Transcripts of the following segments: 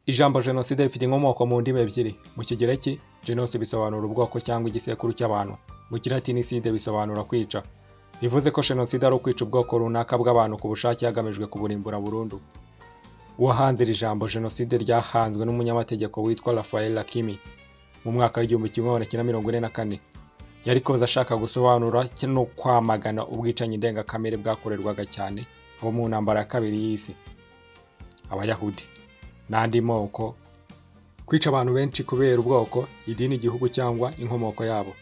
Ijambo jenoside rifite inkomoko mu ndimi ebyiri. Mu kigereki, genose bisobanura ubwoko cyangwa igisekuru cy'abantu. Mu kilatini side bisobanura kwica. Bivuze ko jenoside ari ukwica ubwoko runaka bw'abantu ku bushake hagamijwe kuburimbura burundu. Uwahanze iri jambo jenoside ryahanzwe n'umunyamategeko witwa Raphael Hakimi mu mwaka w'1944. Yarikoze ashaka gusobanura no kwamagana ubwicanyi ndengakamere bwakorerwaga cyane abo mu ntambara ya kabiri y'isi, Abayahudi n'andi moko, kwica abantu benshi kubera ubwoko, idini, igihugu cyangwa inkomoko yabo,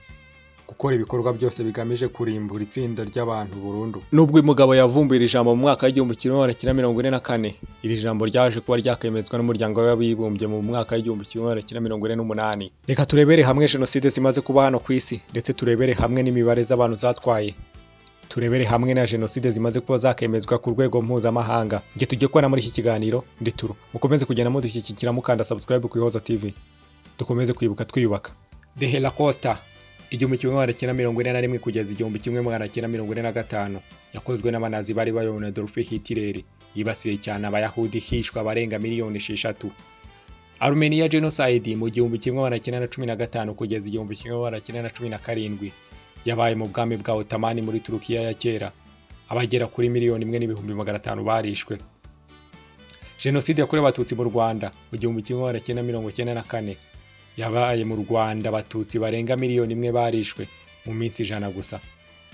gukora ibikorwa byose bigamije kurimbura itsinda ry'abantu burundu. Nubwo uyu mugabo yavumbuye iri jambo mu mwaka w'1944, iri jambo ryaje kuba ryakemezwa n'umuryango w'abibumbye mu mwaka w'1948. Reka turebere hamwe jenoside zimaze kuba hano ku isi, ndetse turebere hamwe n'imibare z'abantu zatwaye. Turebere hamwe na jenoside zimaze kuba zakemezwa ku rwego mpuzamahanga. Nge tugiye kubona muri iki kiganiro ndi Turu. Mukomeze kugenda mudushyigikira mukanda subscribe ku Ihozo TV. Dukomeze kwibuka twiyubaka. The Holocaust, 1941 kugeza 1945, yakozwe n'abanazi bari bayobowe na Adolf Hitler. Yibasiye cyane Abayahudi, hishwa abarenga miliyoni 6. Armenia genocide mu 1915 kugeza 1917, yabaye mu bwami bwa Ottoman muri Turukiya ya kera. Abagera kuri miliyoni 1,500,000 barishwe. Jenoside yakorewe Abatutsi mu Rwanda mu 1994, yabaye mu Rwanda Abatutsi barenga miliyoni 1 barishwe mu minsi 100 gusa.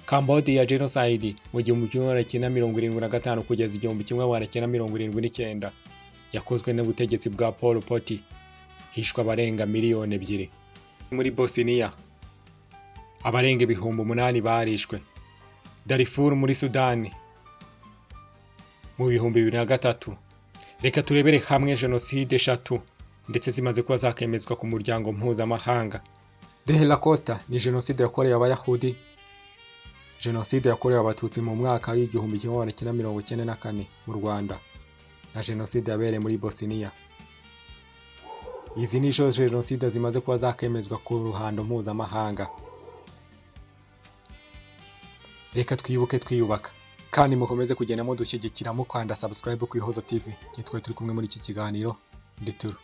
Cambodia genocide mu 1975 kugeza 1979, yakozwe n'ubutegetsi bwa Pol Pot, hishwa abarenga miliyoni 2. Muri Bosnia abarenga ibihumbi 8 barishwe. Darfur muri Sudani mu 2003. Reka turebere hamwe jenoside 3 ndetse zimaze kuba zakemezwa ku muryango mpuzamahanga. The Holocaust ni jenoside yakorewe Abayahudi, jenoside yakorewe Abatutsi mu mwaka w'1994 mu Rwanda, na jenoside yabereye muri Bosnia. Izi ni jenoside zimaze kuba zakemezwa ku ruhando mpuzamahanga. Reka twibuke twiyubaka, kandi mukomeze kugenda mudushyigikira mukanda subscribe ku Ihozo TV. Nitwe turi kumwe muri iki kiganiro ndi Turu.